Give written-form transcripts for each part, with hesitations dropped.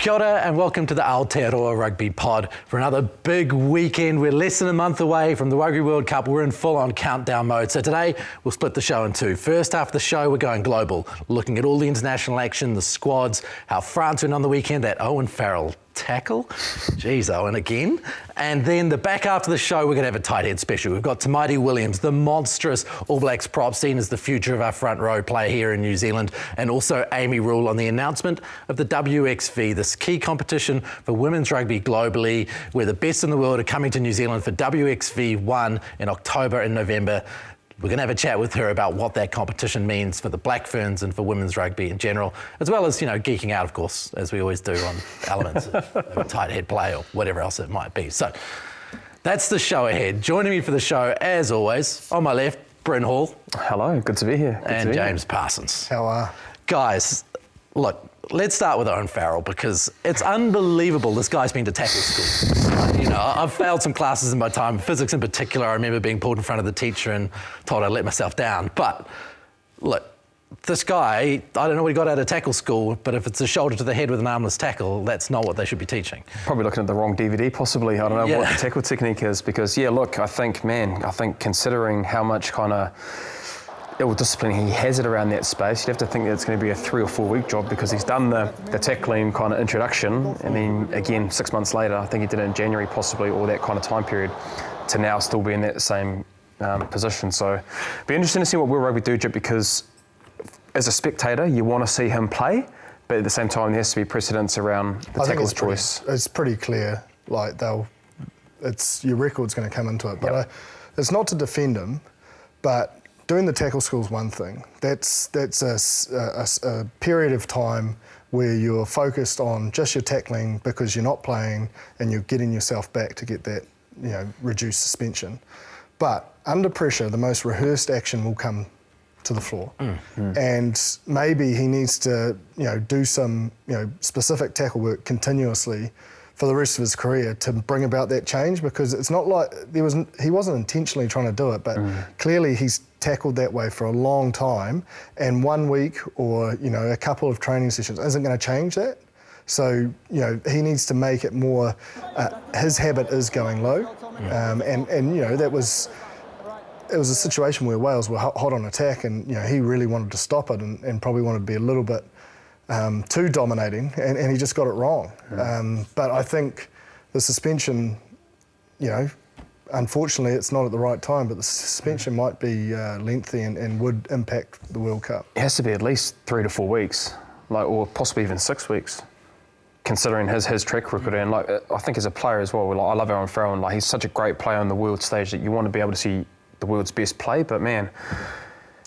Kia ora and welcome to the Aotearoa Rugby Pod for another big weekend. We're less than a month away from the Rugby World Cup. We're in full-on countdown mode. So today we'll split the show in two. First half of the show we're going global, looking at all the international action, the squads, how France went on the weekend, that Owen Farrell tackle. Jeez, Owen again. And then the back after the show, we're going to have a tight head special. We've got Tamaiti Williams, the monstrous All Blacks prop, seen as the future of our front row player here in New Zealand, and also Amy Rule on the announcement of the WXV, this key competition for women's rugby globally, where the best in the world are coming to New Zealand for WXV 1 in October and November. We're going to have a chat with her about what that competition means for the Black Ferns and for women's rugby in general, as well as, geeking out, of course, as we always do on elements of tight head play or whatever else it might be. So that's the show ahead. Joining me for the show, as always, on my left, Bryn Hall. Hello, good to be here. And James Parsons. How are? Guys, look, let's start with Owen Farrell because it's unbelievable this guy's been to tackle school. I've failed some classes in my time, physics in particular. I remember being pulled in front of the teacher and told I'd let myself down. But look, this guy, I don't know what he got out of tackle school, but if it's a shoulder to the head with an armless tackle, that's not what they should be teaching. Probably looking at the wrong DVD possibly. I don't know what the tackle technique is because, I think considering how much kind of ill discipline he has it around that space, you'd have to think that it's going to be a 3 or 4 week job because he's done the tackling kind of introduction and then again 6 months later, I think he did it in January possibly, or that kind of time period, to now still be in that same position. So it'll be interesting to see what World Rugby do, because as a spectator you want to see him play, but at the same time there has to be precedence around the tackle's choice. It's pretty clear, like your record's going to come into it, but it's not to defend him, but doing the tackle school is one thing. That's a period of time where you're focused on just your tackling because you're not playing and you're getting yourself back to get that, reduced suspension. But under pressure, the most rehearsed action will come to the floor. And maybe he needs to, do some, specific tackle work continuously for the rest of his career to bring about that change, because it's not like he wasn't intentionally trying to do it, but clearly he's tackled that way for a long time, and 1 week or a couple of training sessions isn't going to change that. So he needs to make it more. His habit is going low, it was a situation where Wales were hot on attack, and he really wanted to stop it and probably wanted to be a little bit too dominating, and he just got it wrong. But I think the suspension, unfortunately it's not at the right time, but the suspension might be lengthy and would impact the World Cup. It has to be at least 3 to 4 weeks, or possibly even 6 weeks, considering his track record. And I think as a player as well, I love Owen Farrell, and he's such a great player on the world stage that you want to be able to see the world's best play, but man,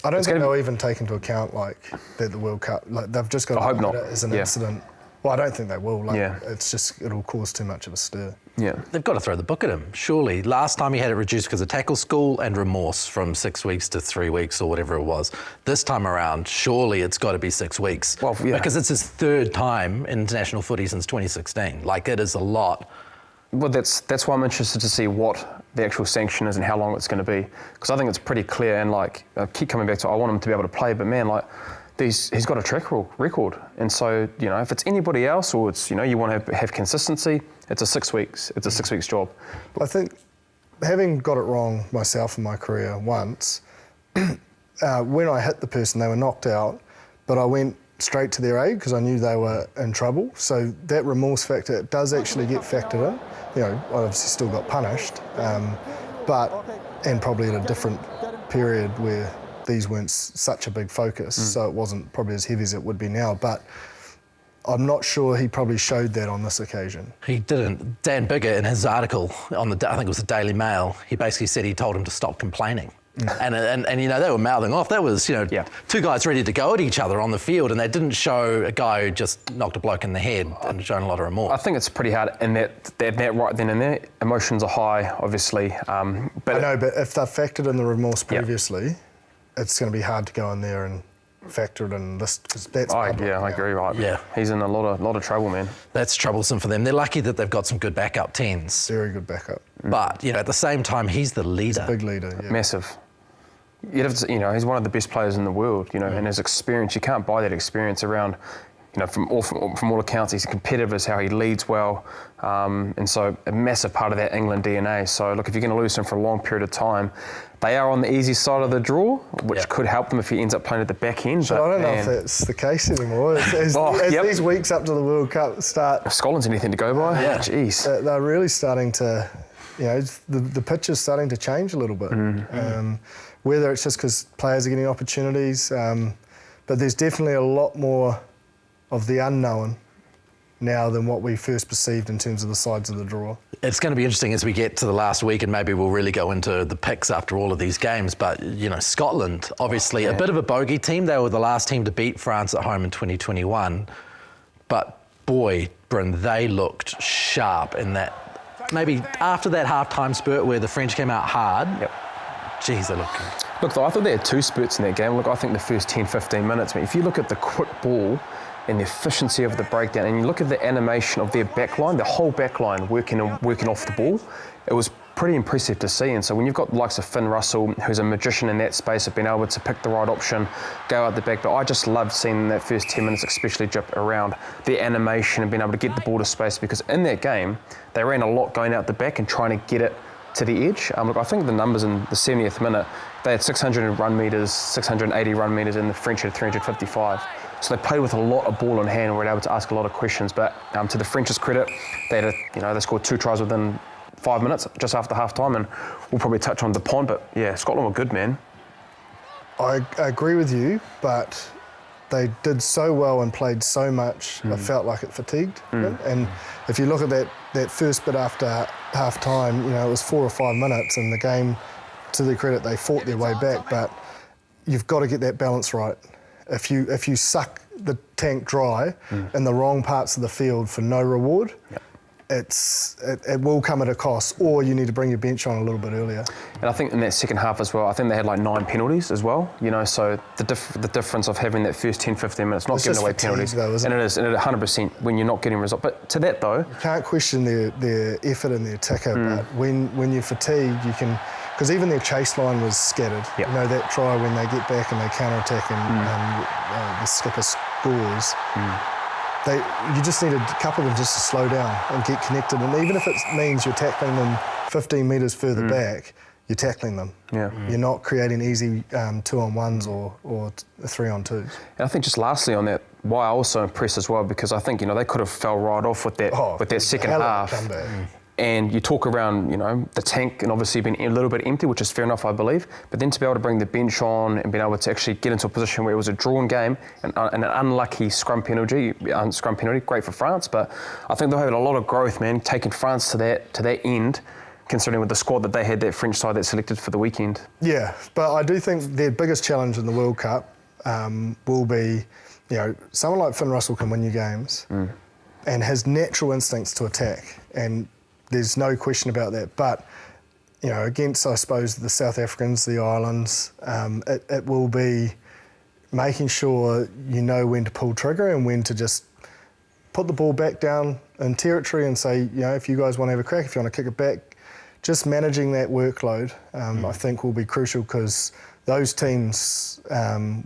I don't think they'll even take into account that the World Cup, they've just got to look at it as an incident. Well, I don't think they will. It's just, it'll cause too much of a stir. Yeah, they've got to throw the book at him, surely. Last time he had it reduced because of tackle school and remorse from 6 weeks to 3 weeks or whatever it was. This time around, surely it's got to be 6 weeks. Well, because it's his third time in international footy since 2016. It is a lot. Well, that's why I'm interested to see what the actual sanction is and how long it's going to be, because I think it's pretty clear. And I keep coming back to, I want him to be able to play, but man, he's got a track record, and so if it's anybody else, or it's you want to have consistency, it's a 6 weeks. It's a 6 weeks job. I think, having got it wrong myself in my career once, when I hit the person, they were knocked out, but I went straight to their aid because I knew they were in trouble. So that remorse factor, it does actually get factored in. I obviously still got punished, and probably at a different period where these weren't such a big focus, so it wasn't probably as heavy as it would be now. But I'm not sure he probably showed that on this occasion. He didn't. Dan Bigger, in his article on I think it was the Daily Mail, he basically said he told him to stop complaining. And they were mouthing off. That was, two guys ready to go at each other on the field, and they didn't show a guy who just knocked a bloke in the head and shown a lot of remorse. I think it's pretty hard in that right then and there. Emotions are high, obviously. But I know, but if they've factored in the remorse previously, it's going to be hard to go in there and factor it in this, because that's public. I agree, right. Yeah. He's in a lot of trouble, man. That's troublesome for them. They're lucky that they've got some good backup 10s. Very good backup. But, at the same time, he's the leader. He's a big leader, yeah. Massive. You'd have to, he's one of the best players in the world, and his experience, you can't buy that experience around, from all accounts, he's competitive as how he leads well, and so a massive part of that England DNA. So look, if you're going to lose him for a long period of time, they are on the easy side of the draw, which could help them if he ends up playing at the back end. But I don't know if that's the case anymore. As these weeks up to the World Cup start, if Scotland's anything to go by, geez, they're really starting to, the pitch is starting to change a little bit. Whether it's just because players are getting opportunities, but there's definitely a lot more of the unknown now than what we first perceived in terms of the sides of the draw. It's going to be interesting as we get to the last week, and maybe we'll really go into the picks after all of these games. But, Scotland, obviously a bit of a bogey team. They were the last team to beat France at home in 2021. But, boy, Bryn, they looked sharp in that, maybe after that half-time spurt where the French came out hard. Geez, they looked good. Look, though, I thought they had two spurts in that game. Look, I think the first 10, 15 minutes, if you look at the quick ball and the efficiency of the breakdown, and you look at the animation of their backline, the whole backline working off the ball, it was pretty impressive to see. And so when you've got the likes of Finn Russell, who's a magician in that space, of being able to pick the right option, go out the back, but I just loved seeing that first 10 minutes, especially Jip, around their animation and being able to get the ball to space, because in that game, they ran a lot going out the back and trying to get it to the edge. Look, I think the numbers in the 70th minute, they had 600 run metres, 680 run metres, and the French had 355. So they played with a lot of ball in hand and were able to ask a lot of questions. But to the French's credit, they had they scored 2 tries within 5 minutes, just after half time, and we'll probably touch on Dupont. But yeah, Scotland were good, man. I agree with you, but they did so well and played so much, I felt like it fatigued them. And if you look at that first bit after half time, it was 4 or 5 minutes, and the game, to their credit, they fought their way back. But you've got to get that balance right. If you suck the tank dry in the wrong parts of the field for no reward, it will come at a cost, or you need to bring your bench on a little bit earlier. And I think in that second half as well, I think they had like 9 penalties as well, so the difference of having that first 10, 15 minutes, not giving away penalties. Though, isn't and it is, and it 100% when you're not getting a result. But to that though, you can't question their effort and their ticker, but when you're fatigued, you can, because even their chase line was scattered. That try when they get back and they counter-attack and the skipper scores, you just need a couple of them just to slow down and get connected. And even if it means you're tackling them 15 metres further back, you're tackling them. You're not creating easy 2-on-1s or 3-on-2s. And I think just lastly on that, why I was so impressed as well, because I think, they could have fell right off with that second half. And you talk around, the tank and obviously being a little bit empty, which is fair enough, I believe. But then to be able to bring the bench on and being able to actually get into a position where it was a drawn game and an unlucky scrum penalty, great for France. But I think they're having a lot of growth, man, taking France to that end, considering with the squad that they had, that French side that selected for the weekend. Yeah, but I do think their biggest challenge in the World Cup will be, someone like Finn Russell can win you games and has natural instincts to attack, and there's no question about that. But, against, I suppose, the South Africans, the Islands, it will be making sure you know when to pull trigger and when to just put the ball back down in territory and say, if you guys want to have a crack, if you want to kick it back, just managing that workload, I think will be crucial, because those teams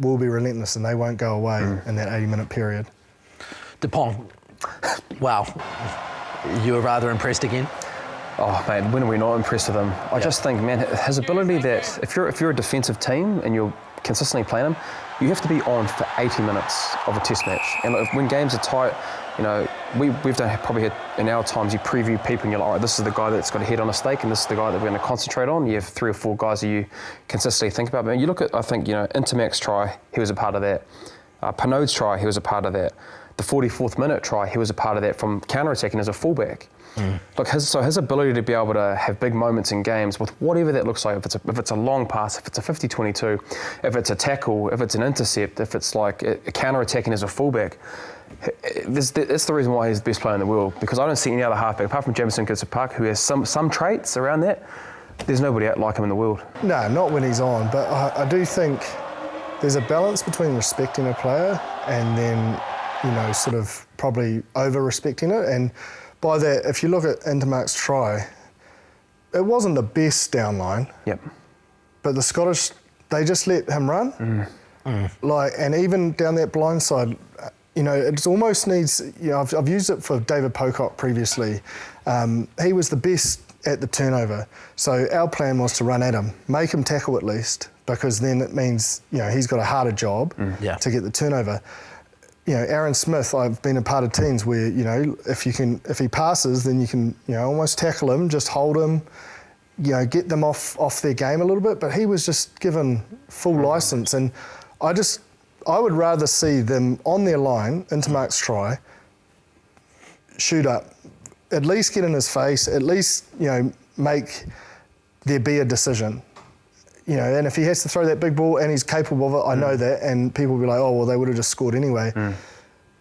will be relentless and they won't go away in that 80-minute period. Dupont, wow. You were rather impressed again? Oh, man, when are we not impressed with him? I just think, man, his ability that if you're a defensive team and you're consistently playing him, you have to be on for 80 minutes of a test match. And when games are tight, we've done probably in our times, you preview people and you're like, all right, this is the guy that's got a head on a stake and this is the guy that we're going to concentrate on. You have 3 or 4 guys that you consistently think about. But you look at, I think, Intermac's try, he was a part of that. Pinot's try, he was a part of that. The 44th minute try, he was a part of that from counter-attacking as a fullback. Look, his ability to be able to have big moments in games with whatever that looks like, if it's a long pass, if it's a 50-22, if it's a tackle, if it's an intercept, if it's like a counter-attacking as a fullback, that's the reason why he's the best player in the world, because I don't see any other halfback, apart from Jamison Gibson-Park, who has some traits around that. There's nobody out like him in the world. No, not when he's on, but I do think there's a balance between respecting a player and then sort of probably over-respecting it. And by that, if you look at Intermark's try, it wasn't the best down line. But the Scottish, they just let him run. And even down that blind side, it almost needs, I've used it for David Pocock previously. He was the best at the turnover. So our plan was to run at him, make him tackle at least, because then it means, he's got a harder job to get the turnover. Aaron Smith, I've been a part of teams where, if he passes, then you can, almost tackle him, just hold him, get them off their game a little bit. But he was just given full licence, and I would rather see them on their line into Mark's try, shoot up, at least get in his face, at least, make there be a decision. And if he has to throw that big ball and he's capable of it, I know that, and people will be like, oh, well, they would have just scored anyway.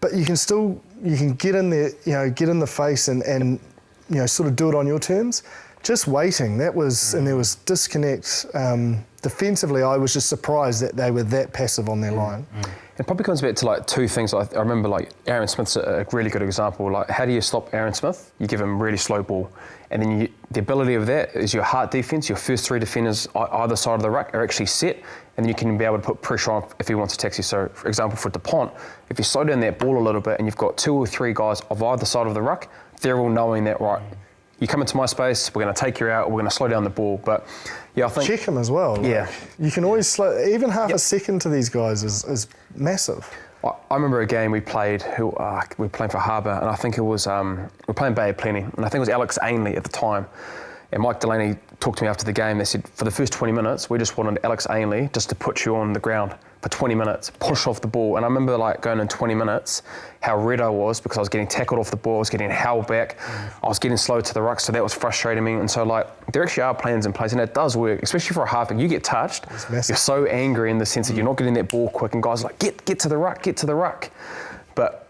But you can get in there, get in the face and sort of do it on your terms. Just waiting, and there was disconnect. Defensively, I was just surprised that they were that passive on their line. It probably comes back to like two things. I remember like Aaron Smith's a really good example. Like, how do you stop Aaron Smith? You give him really slow ball. And then the ability of that is your heart defence. Your first three defenders either side of the ruck are actually set, and then you can be able to put pressure on if he wants to taxi. So, for example, for Dupont, if you slow down that ball a little bit and you've got 2 or 3 guys of either side of the ruck, they're all knowing that, right, you come into my space, we're going to take you out, we're going to slow down the ball. But yeah, I think... Check him as well. You can always slow... Even half a second to these guys is massive. I remember a game we played, we were playing for Harbour, and I think it was, we were playing Bay of Plenty, and I think it was Alex Ainley at the time. And Mike Delaney talked to me after the game. They said, for the first 20 minutes, we just wanted Alex Ainley just to put you on the ground for 20 minutes, push off the ball. And I remember like going in 20 minutes, how red I was because I was getting tackled off the ball, I was getting held back, I was getting slow to the ruck, so that was frustrating me. And so like, there actually are plans in place, and it does work, especially for a halfback. You get touched, you're so angry in the sense that you're not getting that ball quick, and guys are like, get to the ruck, get to the ruck. But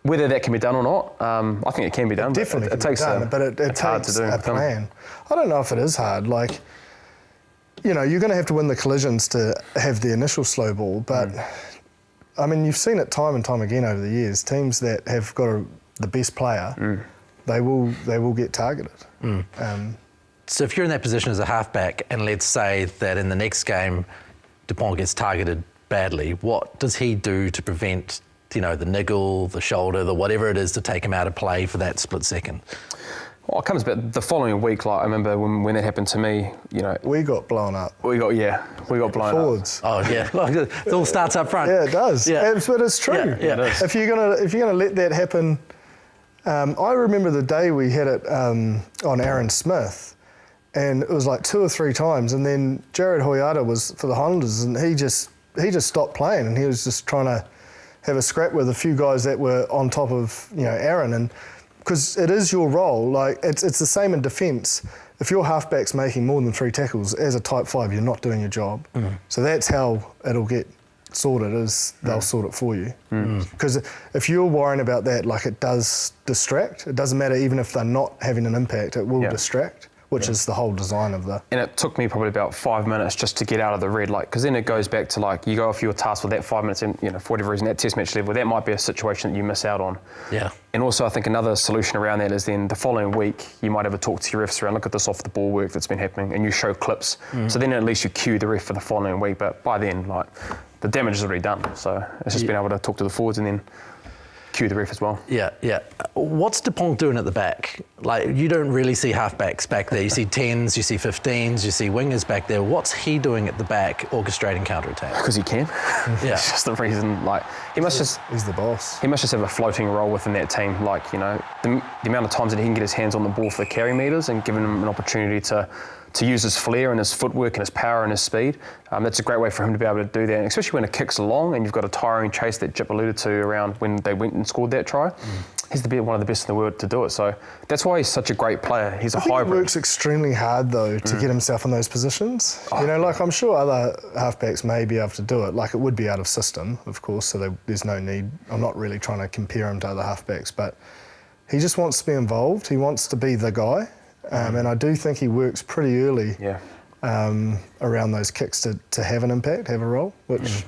whether that can be done or not, I think it can be done. Definitely, it takes it takes hard to do. A plan. I don't know if it is hard. Like, you're going to have to win the collisions to have the initial slow ball. But I mean, you've seen it time and time again over the years. Teams that have got the best player, they will get targeted. So if you're in that position as a halfback, and let's say that in the next game, Dupont gets targeted badly, what does he do to prevent, the niggle, the shoulder, the whatever it is to take him out of play for that split second? Well, it comes back the following week. Like I remember when that happened to me. We got blown up. We got blown Forwards. up. Oh yeah, it all starts up front. Yeah, it does. Yeah. But it's true. Yeah. It is. If you're gonna let that happen, I remember the day we had it on Aaron Smith, and it was like 2 or 3 times, and then Jared Hoyata was for the Highlanders, and he just stopped playing, and he was just trying to have a scrap with a few guys that were on top of Aaron, and because it is your role. Like it's the same in defence. If your halfback's making more than 3 tackles as a type 5, you're not doing your job. So that's how it'll get sorted. Is they'll sort it for you. Because if you're worrying about that, like it does distract. It doesn't matter even if they're not having an impact. It will distract. Which is the whole design of the... And it took me probably about 5 minutes just to get out of the red, because then it goes back to you go off your task for that 5 minutes, and for whatever reason, that test match level, that might be a situation that you miss out on. Yeah. And also, I think another solution around that is then the following week, you might have a talk to your refs around, look at this off the ball work that's been happening, and you show clips. So then at least you cue the ref for the following week, but by then, the damage is already done. So it's just being able to talk to the forwards and then cue the ref as well. Yeah. What's Dupont doing at the back? You don't really see halfbacks back there. You see 10s, you see 15s, you see wingers back there. What's he doing at the back, orchestrating counter-attack? Because he can. Yeah. It's just the reason. He's the boss. He must just have a floating role within that team. The amount of times that he can get his hands on the ball for the carry meters and giving him an opportunity to use his flair and his footwork and his power and his speed. That's a great way for him to be able to do that, and especially when it kicks along and you've got a tiring chase that Jip alluded to around when they went and scored that try. He's one of the best in the world to do it. So that's why he's such a great player. He's a hybrid. He works extremely hard though to get himself in those positions. I'm sure other halfbacks may be able to do it. It would be out of system, of course, so there's no need. I'm not really trying to compare him to other halfbacks, but he just wants to be involved. He wants to be the guy. And I do think he works pretty early around those kicks to have an impact, have a role, which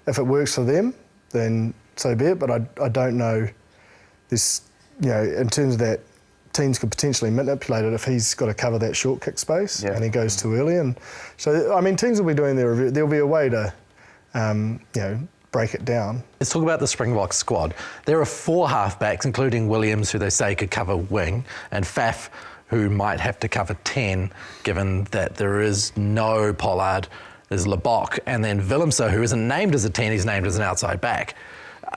if it works for them, then so be it. But I don't know this, in terms of that, teams could potentially manipulate it if he's got to cover that short kick space and he goes too early. And so, teams will be doing their review. There'll be a way to, break it down. Let's talk about the Springbok squad. There are 4 halfbacks, including Williams, who they say could cover wing, and Faf, who might have to cover 10, given that there is no Pollard. There's Lebok, and then Willemse, who isn't named as a 10, he's named as an outside back.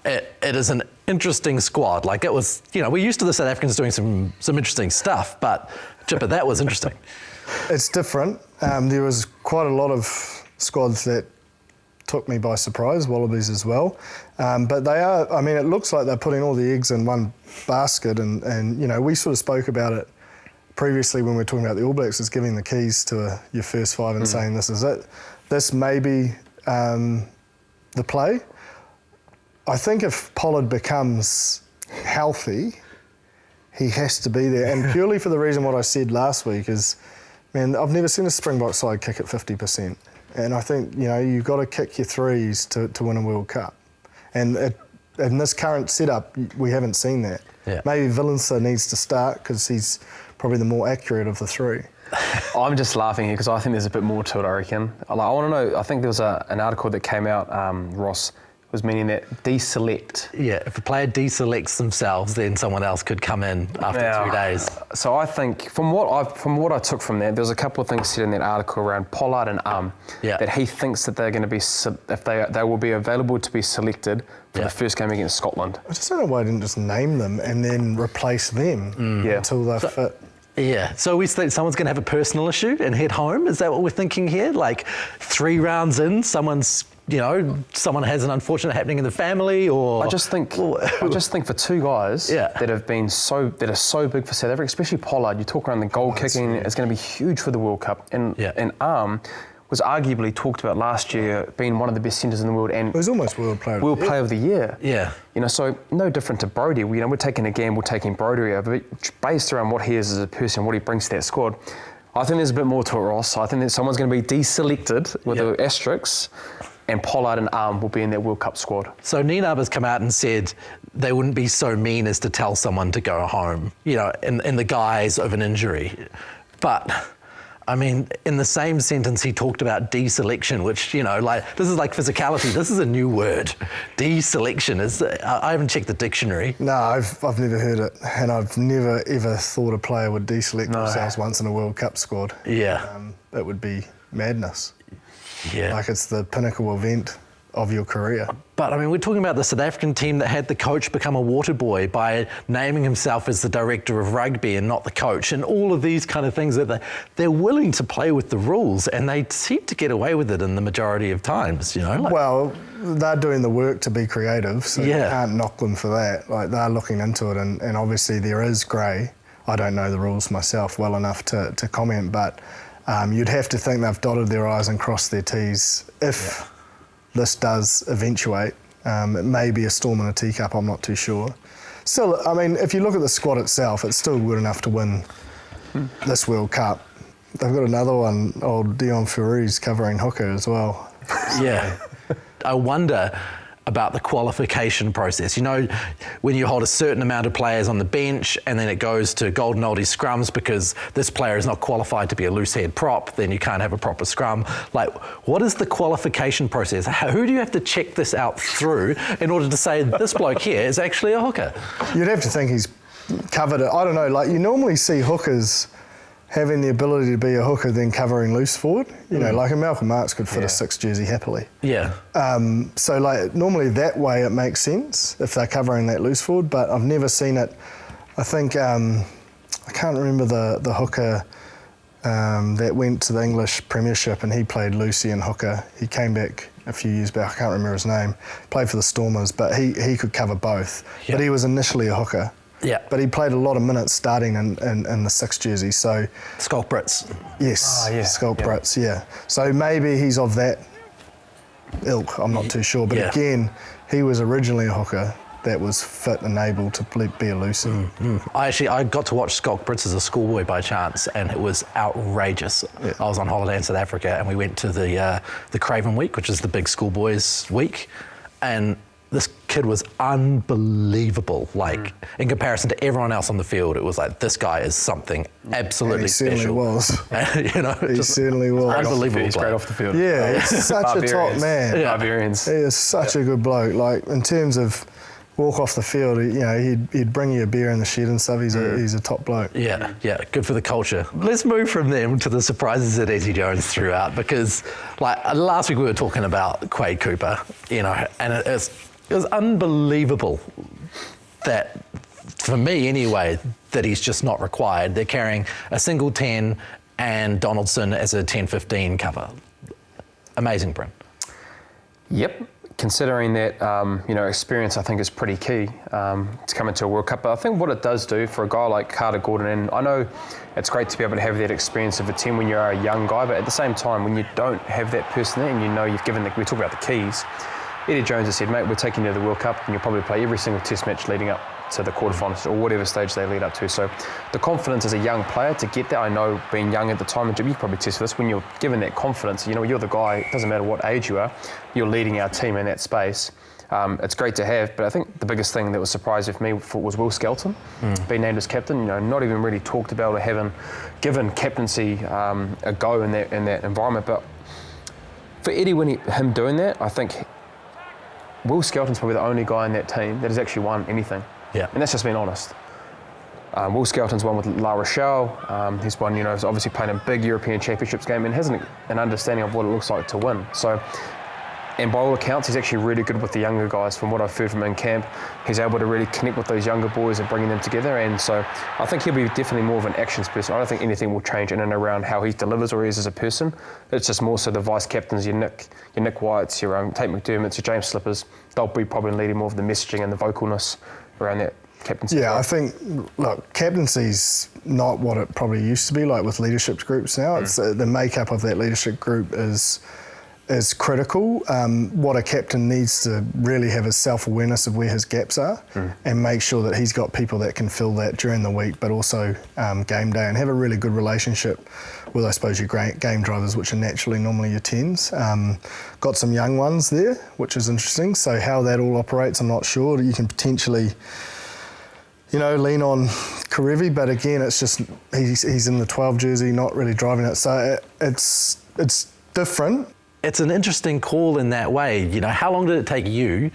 It is an interesting squad. Like, it was, we're used to the South Africans doing some interesting stuff, but Chipper, that was interesting. It's different. There was quite a lot of squads that took me by surprise, Wallabies as well. But they are, it looks like they're putting all the eggs in one basket, and we sort of spoke about it previously when we were talking about the All Blacks, is giving the keys to your first 5 and saying this is it. This may be the play. I think if Pollard becomes healthy, he has to be there. And purely for the reason what I said last week is, man, I've never seen a Springbok side kick at 50%. And I think, you've got to kick your threes to win a World Cup. And in this current setup, we haven't seen that. Yeah. Maybe Willemse needs to start because he's probably the more accurate of the 3. I'm just laughing here because I think there's a bit more to it, I reckon. I want to know, I think there was an article that came out, Ross, was meaning that deselect. Yeah, if a player deselects themselves, then someone else could come in after 3 days. So I think, from what I took from that, there's a couple of things said in that article around Pollard and that he thinks that they're going to be, if they will be available to be selected for the first game against Scotland. I just don't know why I didn't just name them and then replace them until they're fit. Yeah, so we think someone's going to have a personal issue and head home? Is that what we're thinking here? Like 3 rounds in, someone has an unfortunate happening in the family, or I just think for 2 guys that have been so big for South Africa, especially Pollard. You talk around the goal kicking, it's going to be huge for the World Cup. And was arguably talked about last year being one of the best centres in the world, and it was almost World Player of the Year. Yeah. So no different to Brodie. We're taking a gamble, taking Brodie over, but based around what he is as a person, what he brings to that squad. I think there's a bit more to it, Ross. I think that someone's going to be deselected with the asterisks, and Pollard and will be in that World Cup squad. So Ninab has come out and said they wouldn't be so mean as to tell someone to go home, in the guise of an injury. But in the same sentence, he talked about deselection, which, this is like physicality. This is a new word. Deselection I haven't checked the dictionary. No, I've never heard it. And I've never, ever thought a player would deselect themselves once in a World Cup squad. Yeah. It would be madness. Yeah. Like it's the pinnacle event of your career. But we're talking about the South African team that had the coach become a water boy by naming himself as the director of rugby and not the coach, and all of these kind of things that they're willing to play with the rules, and they seem to get away with it in the majority of times, Well, they're doing the work to be creative, so you can't knock them for that. Like, they're looking into it, and obviously there is grey. I don't know the rules myself well enough to comment, but you'd have to think they've dotted their I's and crossed their T's if this does eventuate. It may be a storm in a teacup, I'm not too sure. Still, if you look at the squad itself, it's still good enough to win this World Cup. They've got another one, old Dion Ferreira's covering hooker as well. Yeah. I wonder about the qualification process. When you hold a certain amount of players on the bench and then it goes to golden oldie scrums because this player is not qualified to be a loose head prop, then you can't have a proper scrum. Like, what is the qualification process? Who do you have to check this out through in order to say this bloke here is actually a hooker? You'd have to think he's covered it. I don't know, like you normally see hookers having the ability to be a hooker then covering loose forward. Like a Malcolm Marx could fit a 6 jersey happily. Yeah. So normally that way it makes sense if they're covering that loose forward, but I've never seen it. I think, I can't remember the hooker that went to the English Premiership and he played loosey and hooker. He came back a few years back, I can't remember his name, played for the Stormers, but he could cover both. Yeah. But he was initially a hooker. Yeah. But he played a lot of minutes starting in the 6 jersey, so... Skulk Brits. Yes, Skulk Brits, yeah. So maybe he's of that ilk, I'm not too sure. But again, he was originally a hooker that was fit and able to be a loosie. I got to watch Skulk Brits as a schoolboy by chance, and it was outrageous. Yeah. I was on holiday in South Africa, and we went to the Craven Week, which is the big schoolboys week, and this kid was unbelievable. Like, in comparison to everyone else on the field, it was like, this guy is something absolutely special. He certainly was. You know, He certainly was. Unbelievable. He's great off the field. Yeah, he's such a top man. Barbarians. He is such a good bloke. Like, in terms of walk off the field, you know, he'd bring you a beer in the shed and stuff. He's a top bloke. Yeah, good for the culture. Let's move from them to the surprises that Eddie Jones threw out, because like last week we were talking about Quade Cooper, you know, and it was unbelievable that, for me anyway, that he's just not required. They're carrying a single 10 and Donaldson as a 10-15 cover. Amazing, Bryn. Yep. Considering that, you know, experience I think is pretty key to come into a World Cup. But I think what it does do for a guy like Carter Gordon, and I know it's great to be able to have that experience of a team when you're a young guy, but at the same time, when you don't have that person there and you know you've given we talk about the keys, Eddie Jones has said, mate, we're taking you to the World Cup and you'll probably play every single test match leading up to the quarterfinals or whatever stage they lead up to. So the confidence as a young player to get there, I know being young at the time, and you can probably test for this, when you're given that confidence, you know, you're the guy, it doesn't matter what age you are, you're leading our team in that space. It's great to have, but I think the biggest thing that was surprising for me was Will Skelton being named as captain. You know, not even really talked about or having given captaincy a go in that environment. But for Eddie, him doing that, I think Will Skelton's probably the only guy in that team that has actually won anything. Yeah. And that's just being honest. Will Skelton's won with La Rochelle. He's won, you know, he's obviously playing a big European Championships game and has an understanding of what it looks like to win. So, and by all accounts, he's actually really good with the younger guys. From what I've heard from him in camp, he's able to really connect with those younger boys and bringing them together. And so I think he'll be definitely more of an actions person. I don't think anything will change in and around how he delivers or he is as a person. It's just more so the vice captains, your Nick Whites, your Tate McDermott's, your James Slippers, they'll be probably leading more of the messaging and the vocalness around that captaincy. Yeah, I think, look, captaincy's not what it probably used to be like with leadership groups now. It's the makeup of that leadership group is critical. What a captain needs to really have is self-awareness of where his gaps are and make sure that he's got people that can fill that during the week, but also game day, and have a really good relationship with, I suppose, your game drivers, which are naturally normally your 10s. Got some young ones there, which is interesting. So how that all operates, I'm not sure. You can potentially, you know, lean on Karevi, but again, it's just he's in the 12 jersey, not really driving it. So it's different. It's an interesting call in that way. You know, how long did it take you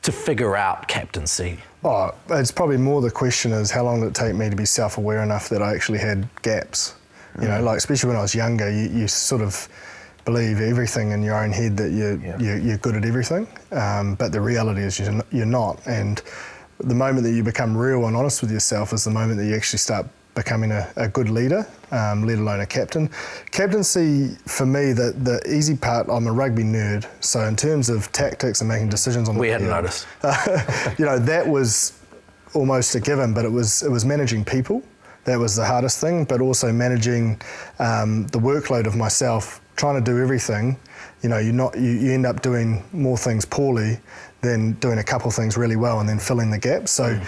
to figure out captaincy? Oh, it's probably more the question is how long did it take me to be self-aware enough that I actually had gaps? You know, like especially when I was younger, you sort of believe everything in your own head that you're good at everything, but the reality is you're not. And the moment that you become real and honest with yourself is the moment that you actually start becoming a good leader, let alone a captain. Captaincy, for me, the easy part, I'm a rugby nerd, so in terms of tactics and making decisions on the field, We hadn't noticed. you know, that was almost a given, but it was managing people. That was the hardest thing, but also managing the workload of myself, trying to do everything. You know, you end up doing more things poorly than doing a couple things really well and then filling the gaps. So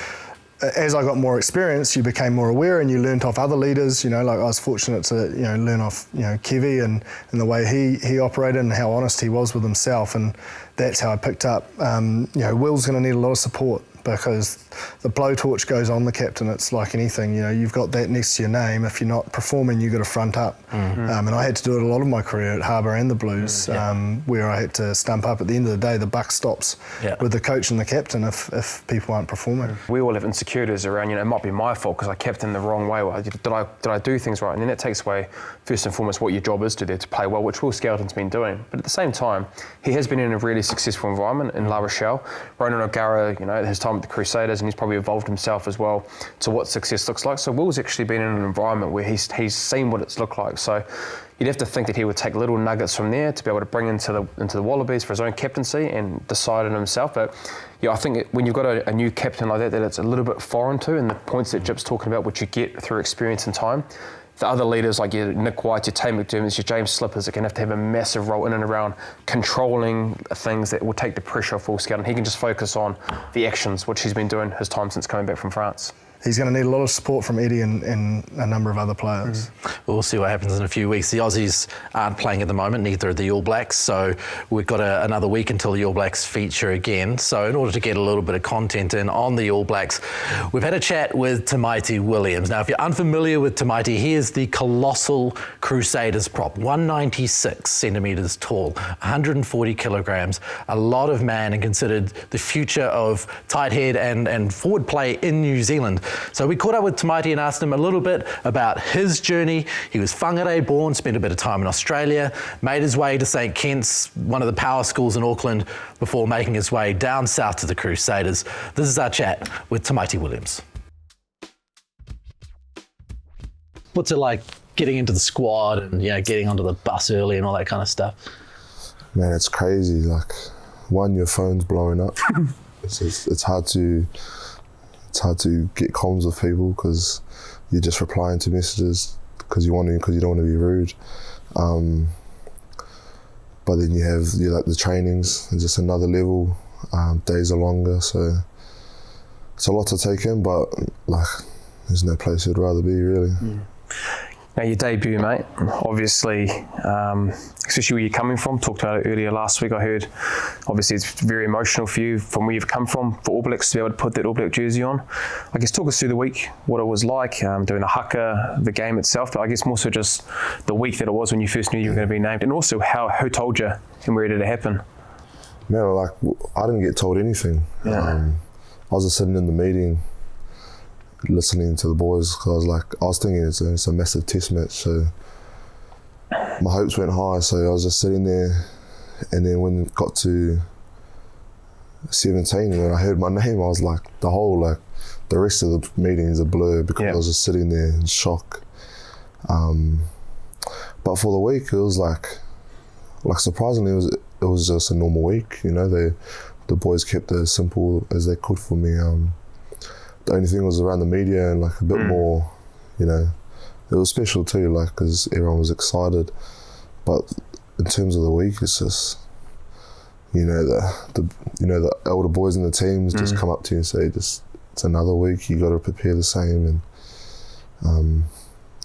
as I got more experience, you became more aware and you learnt off other leaders. You know, like I was fortunate to, you know, learn off, you know, Kevy and the way he operated and how honest he was with himself. And that's how I picked up, you know, Will's going to need a lot of support, because the blowtorch goes on the captain. It's like anything, you know, you've got that next to your name. If you're not performing, you've got to front up. And I had to do it a lot of my career at Harbour and the Blues, where I had to stump up. At the end of the day, the buck stops with the coach and the captain if people aren't performing. We all have insecurities around, you know, it might be my fault because I captained the wrong way. Did I do things right? And then that takes away, first and foremost, what your job is to play well, which Will Skelton's been doing. But at the same time, he has been in a really successful environment in La Rochelle. Ronan O'Gara, you know, his time at the Crusaders, and he's probably evolved himself as well to what success looks like. So Will's actually been in an environment where he's seen what it's looked like. So you'd have to think that he would take little nuggets from there to be able to bring into the Wallabies for his own captaincy and decide on himself. But yeah, I think when you've got a new captain like that it's a little bit foreign to, and the points that Jip's talking about, which you get through experience and time. The other leaders like your Nick White, your Tate McDermott's, your James Slippers are going to have a massive role in and around controlling things that will take the pressure off Will Skelton. He can just focus on the actions, which he's been doing his time since coming back from France. he's going to need a lot of support from Eddie and a number of other players. We'll see what happens in a few weeks. The Aussies aren't playing at the moment, neither are the All Blacks, so we've got another week until the All Blacks feature again. So in order to get a little bit of content in on the All Blacks, we've had a chat with Tamaiti Williams. Now, if you're unfamiliar with Tamaiti, he is the colossal Crusaders prop, 196 centimetres tall, 140 kilograms, a lot of man, and considered the future of tight head and forward play in New Zealand. So we caught up with Tamaiti and asked him a little bit about his journey. He was Whangarei born, spent a bit of time in Australia, made his way to St Kitts, one of the power schools in Auckland, before making his way down south to the Crusaders. This is our chat with Tamaiti Williams. What's it like getting into the squad and getting onto the bus early and all that kind of stuff? Man, it's crazy. Like, one, your phone's blowing up. It's hard to get comms with people because you're just replying to messages because you don't want to be rude. But then you have like the trainings, and just another level. Days are longer, so it's a lot to take in. But like, there's no place you'd rather be, really. Now, your debut, mate, obviously, especially where you're coming from, talked about it earlier last week, I heard. Obviously, it's very emotional for you from where you've come from, for All Blacks to be able to put that All Black jersey on. I guess talk us through the week, what it was like, doing the haka, the game itself, but I guess more so just the week that it was when you first knew you were going to be named, and also who told you and where did it happen? No, like, I didn't get told anything. I was just sitting in the meeting, listening to the boys, because I was thinking it's a massive test match, so my hopes went high. So I was just sitting there, and then when it got to 17 and when I heard my name, I was like, the rest of the meeting is a blur because I was just sitting there in shock. But for the week, it was like surprisingly, it was just a normal week. The boys kept it as simple as they could for me. The only thing was around the media and like a bit more, it was special too, like, because everyone was excited. But in terms of the week, it's just, the elder boys in the teams just come up to you and say, it's another week, you got to prepare the same, and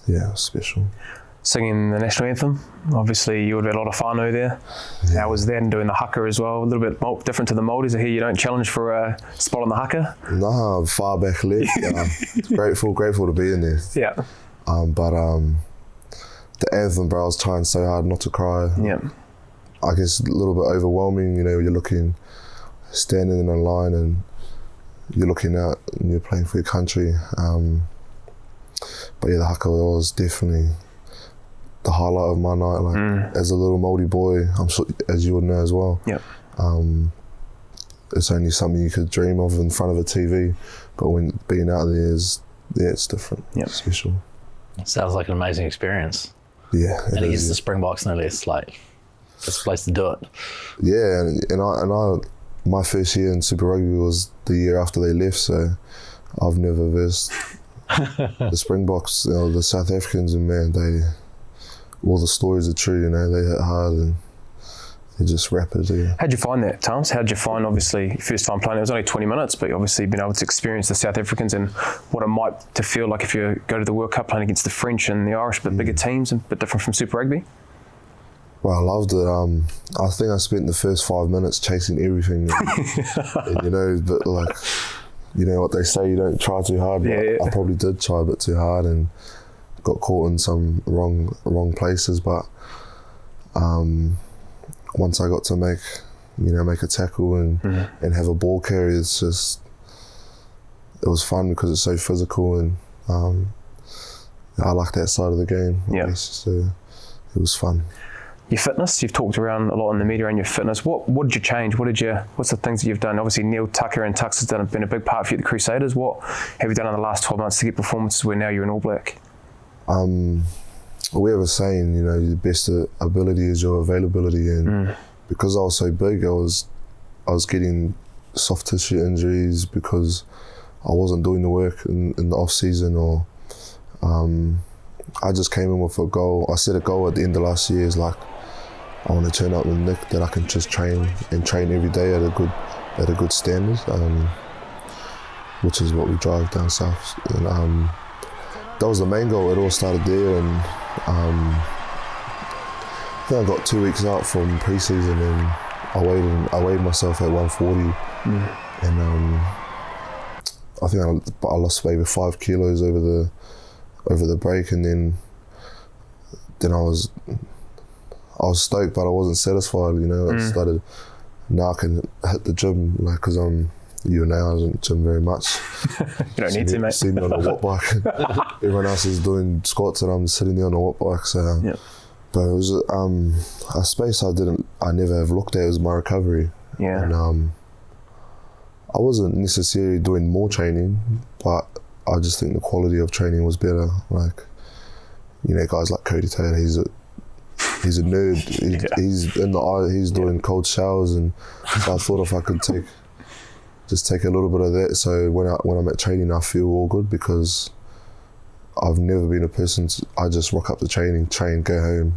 it was special. Singing the national anthem, obviously you would have had a lot of whānau there. How was that, and doing the haka as well, a little bit different to the Māoris? I hear you don't challenge for a spot on the haka? Nah, far back left. Grateful to be in there. Yeah. But the anthem, bro, I was trying so hard not to cry. Yeah. I guess a little bit overwhelming, you're standing in a line and you're looking out and you're playing for your country. But the haka was definitely the highlight of my night, as a little Māori boy, I'm sure, as you would know as well. Yep. It's only something you could dream of in front of a TV, but when being out there it's different. It's special. Sounds like an amazing experience. Yeah, and against the Springboks, no less, like, it's the place to do it. Yeah, and I my first year in Super Rugby was the year after they left, so I've never versed the Springboks, the South Africans, and man, all the stories are true, they hit hard and they're just rapid. Yeah. How'd you find that, Tams? How'd you find, obviously, first time playing? It was only 20 minutes, but obviously being able to experience the South Africans and what it might to feel like if you go to the World Cup playing against the French and the Irish, but bigger teams and a bit different from Super Rugby? Well, I loved it. I think I spent the first 5 minutes chasing everything. And, but like, what they say, you don't try too hard. But I probably did try a bit too hard and got caught in some wrong places, but once I got to make a tackle and have a ball carry, it was fun because it's so physical, and I like that side of the game. So it was fun. Your fitness, you've talked around a lot in the media around your fitness. What did you change? What's the things that you've done? Obviously, Neil Tucker and Tux has been a big part for you at the Crusaders. What have you done in the last 12 months to get performances where now you're an All Black? We have a saying, your best ability is your availability, and because I was so big, I was getting soft tissue injuries because I wasn't doing the work in the off season, or I just came in with a goal. I set a goal at the end of last year, like, I want to turn up with Nick that I can just train every day at a good standard. which is what we drive down south. And that was the main goal. It all started there, and I think I got 2 weeks out from pre-season, and I weighed myself at 140, and I think I lost maybe 5 kilos over the break, and then I was stoked, but I wasn't satisfied. I started, now I can hit the gym, like, because you and I wasn't gym very much. You don't need to, mate. See me on a watt bike. Everyone else is doing squats and I'm sitting there on a watt bike. So, but it was a space I never have looked at. It was my recovery. Yeah. And I wasn't necessarily doing more training, but I just think the quality of training was better. Like, guys like Cody Taylor, he's a nerd. He's in the eye. He's doing cold showers, and so I thought if I could take a little bit of that, so when I'm at training, I feel all good, because I've never been a person I just rock up the training, train, go home,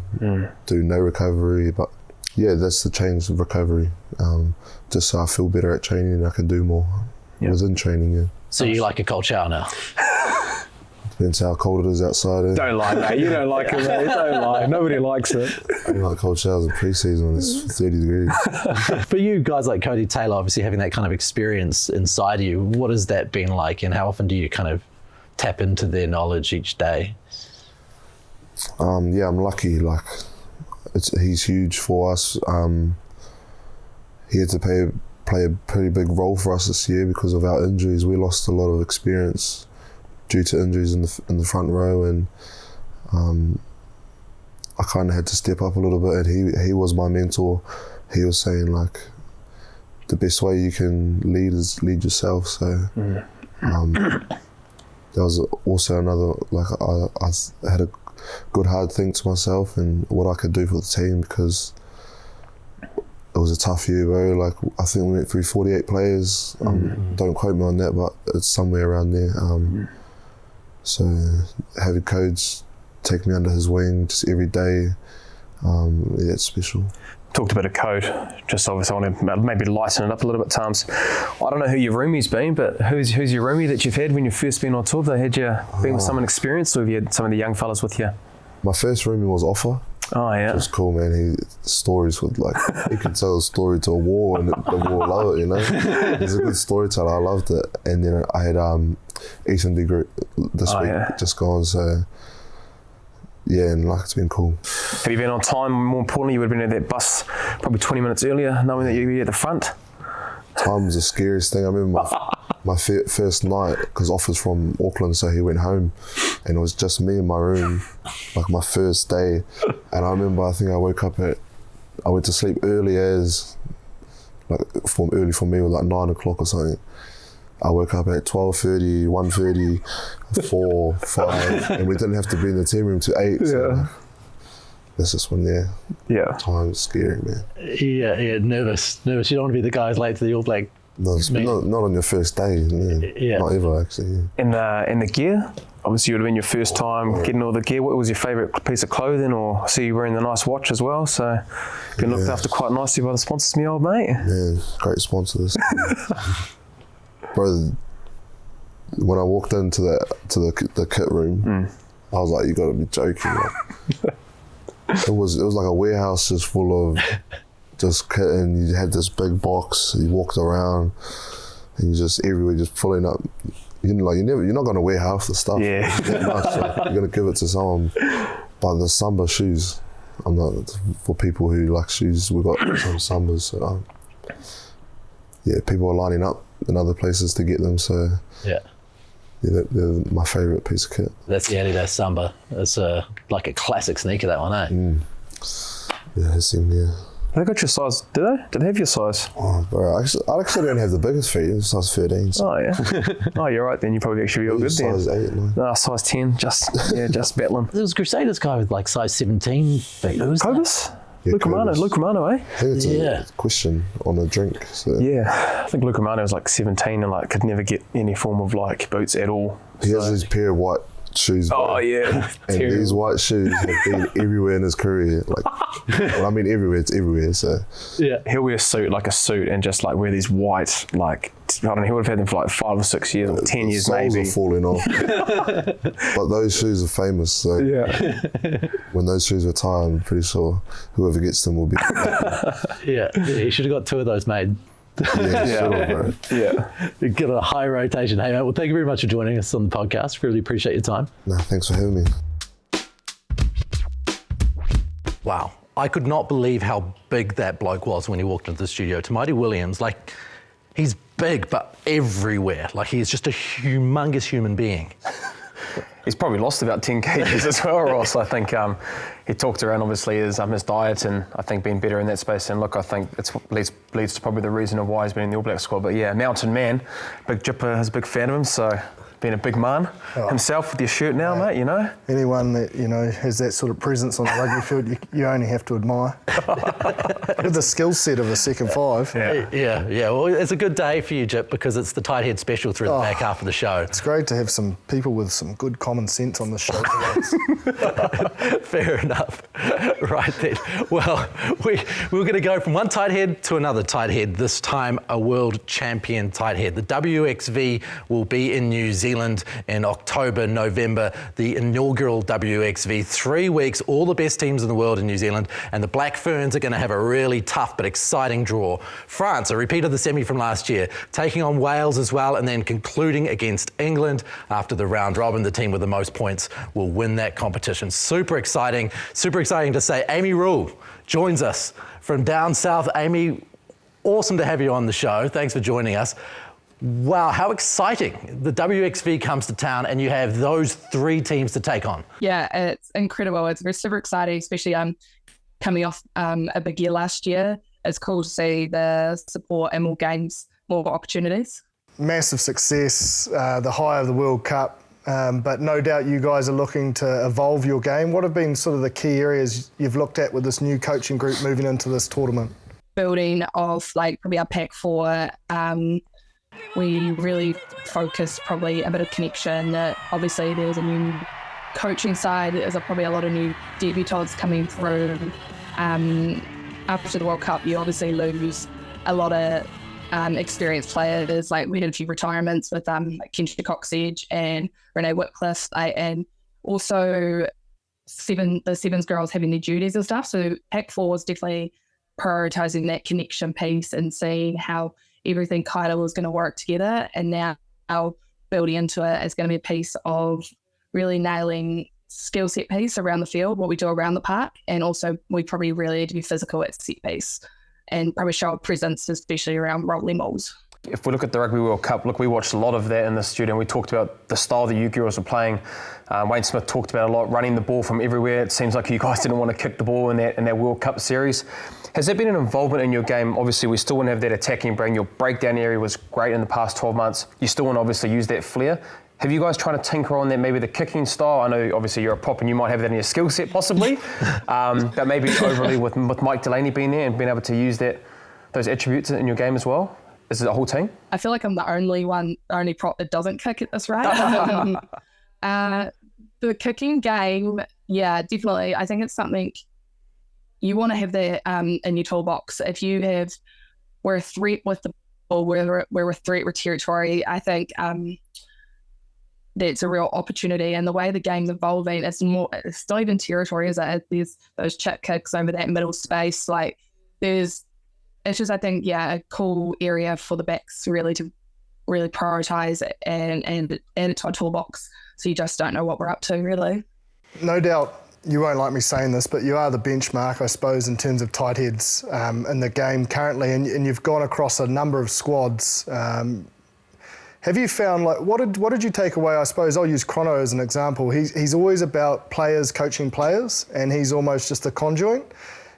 do no recovery. But yeah, that's the change of recovery. Just so I feel better at training and I can do more within training. Yeah. So you like a cold shower now? Depends how cold it is outside. Eh? Don't lie, mate. You don't like it, mate. Don't lie. Nobody likes it. I don't like cold showers in pre-season when it's 30 degrees. For you guys like Cody Taylor, obviously having that kind of experience inside you, what has that been like, and how often do you kind of tap into their knowledge each day? I'm lucky. Like, he's huge for us. He had to play a pretty big role for us this year because of our injuries. We lost a lot of experience due to injuries in the front row, and I kind of had to step up a little bit. And he was my mentor. He was saying, like, the best way you can lead is lead yourself. So there was also another, like, I had a good hard think to myself and what I could do for the team, because it was a tough year, bro. Like, I think we went through 48 players. Don't quote me on that, but it's somewhere around there. So having Coach take me under his wing just every day, it's special. Talked a bit of code, just obviously I want to maybe lighten it up a little bit times. I don't know who your roomie's been, but who's your roomie that you've had when you've first been on tour? They had you been with someone experienced, or have you had some of the young fellas with you? My first roomie was Offa. Oh yeah. It was cool, man. Stories with, like, he could tell a story to a war and the war loved it, He's a good storyteller. I loved it. And then I had Ethan DeGroot this week just gone, so yeah, and like, it's been cool. Have you been on time? More importantly, you would have been at that bus probably 20 minutes earlier, knowing that you'd be at the front. Time was the scariest thing. I remember my first night, because Offa's from Auckland, so he went home, and it was just me in my room, like my first day. And I remember, I think I went to sleep early as, like, early for me was like 9 o'clock or something. I woke up at 12:30, 1:30, 4, 5, and we didn't have to be in the team room till 8. So that's just when time's scary, man. Yeah, nervous. You don't want to be the guys late to the All Black. No, not on your first day, man. Not ever, actually. Yeah. In the gear, obviously you would have been your first time getting all the gear. What was your favourite piece of clothing? Or I see you wearing the nice watch as well, so been looked after quite nicely by the sponsors, me old mate. Yeah, great sponsors. Bro, when I walked into the kit room, I was like, you got to be joking. Like, it was like a warehouse just full of just kit, and you had this big box. You walked around, and you just everywhere just pulling up. You're not going to wear half the stuff. Yeah, you're going to give it to someone. But the Samba shoes, I'm not for people who like shoes. We got some Sambas, so people are lining up in other places to get them. So they're my favourite piece of kit. That's the Adidas Samba. It's like a classic sneaker, that one, eh? Yeah, it's in there. They got your size, did they? Did they have your size? Oh, bro, I actually don't have the biggest feet. It's size 13. So. Oh, yeah. Oh, you're right then. You probably actually be all good then. Size 8, no? No, size 10, just battling. There was Crusaders guy with like size 17 feet. Who was Cobus? Yeah, Luke Romano, eh? I think it's a question on a drink. So. Yeah, I think Luke Romano was like 17 and like could never get any form of like boots at all. He has his pair of white shoes. Bro. Oh yeah, And terrible. these white shoes have been everywhere in his career. Like, well, I mean everywhere. It's everywhere. So Yeah. He'll wear a suit, and just like wear these white, like, I don't know, he would have had them for like 5 or 6 years, or 10 years soles maybe. are falling off. But those shoes are famous. So when those shoes retire, I'm pretty sure whoever gets them will be. Yeah, you should have got 2 of those made. Sure, bro. Yeah. Get a high rotation. Hey, mate, well, thank you very much for joining us on the podcast. Really appreciate your time. Nah, thanks for having me. Wow. I could not believe how big that bloke was when he walked into the studio. Tamaiti Williams, like, he's big, but everywhere. Like, he is just a humongous human being. He's probably lost about 10 kgs as well, Ross. I think he talked around, obviously, his diet, and I think being better in that space. And look, I think it leads to probably the reason of why he's been in the All Black squad. But yeah, mountain man, Big Jipper is a big fan of him, so being a big man himself with your shirt now, mate, you know. Anyone that, you know, has that sort of presence on the rugby field, you only have to admire. With the skill set of a second 5. Yeah. Well, it's a good day for you, Jip, because it's the tight head special through the back half of the show. It's great to have some people with some good common sense on the show today. Fair enough. Right then. Well, we're going to go from one tight head to another tight head, this time a world champion tight head. The WXV will be in New Zealand in October, November, the inaugural WXV. 3 weeks, all the best teams in the world in New Zealand, and the Black Ferns are going to have a really tough but exciting draw. France, a repeat of the semi from last year, taking on Wales as well, and then concluding against England after the round robin. The team with the most points will win that competition. Super exciting to say. Amy Rule joins us from down south. Amy, awesome to have you on the show. Thanks for joining us. Wow, how exciting. The WXV comes to town and you have those 3 teams to take on. Yeah, it's incredible. It's super exciting, especially coming off a big year last year. It's cool to see the support and more games, more opportunities. Massive success, the high of the World Cup, but no doubt you guys are looking to evolve your game. What have been sort of the key areas you've looked at with this new coaching group moving into this tournament? Building of like probably our pack 4, we really focused probably a bit of connection. Obviously there's a new coaching side, there's probably a lot of new debutants coming through. After the World Cup, you obviously lose a lot of experienced players. Like we had a few retirements with like Kendra Coxedge and Renee Whitcliffe, and also the Sevens girls having their duties and stuff. So Pack 4 was definitely prioritising that connection piece and seeing how everything kind of was going to work together. And now our building into it is going to be a piece of really nailing skill set piece around the field, what we do around the park, and also we probably really need to be physical at set piece and probably show a presence, especially around rolling mauls. If we look at the Rugby World Cup, look, we watched a lot of that in the studio, and we talked about the style that you girls were playing. Wayne Smith talked about a lot, running the ball from everywhere. It seems like you guys didn't want to kick the ball in that World Cup series. Has there been an involvement in your game? Obviously, we still want to have that attacking brain. Your breakdown area was great in the past 12 months. You still want to obviously use that flair. Have you guys tried to tinker on that, maybe the kicking style? I know obviously you're a prop and you might have that in your skill set possibly, but maybe overly with Mike Delaney being there and being able to use those attributes in your game as well? Is it a whole team? I feel like I'm the only prop that doesn't kick at this rate. The kicking game, yeah, definitely. I think it's something you want to have that in your toolbox. If we're a threat with the ball, we're a threat with territory, I think that's a real opportunity. And the way the game's evolving, it's not even territory, is it? There's those chip kicks over that middle space. Like it's just, I think, yeah, a cool area for the backs really to really prioritise and add it to our toolbox. So you just don't know what we're up to, really. No doubt you won't like me saying this, but you are the benchmark, I suppose, in terms of tight heads in the game currently, and you've gone across a number of squads. Have you found, like, what did you take away? I suppose I'll use Chrono as an example. He's always about players coaching players, and he's almost just a conduit.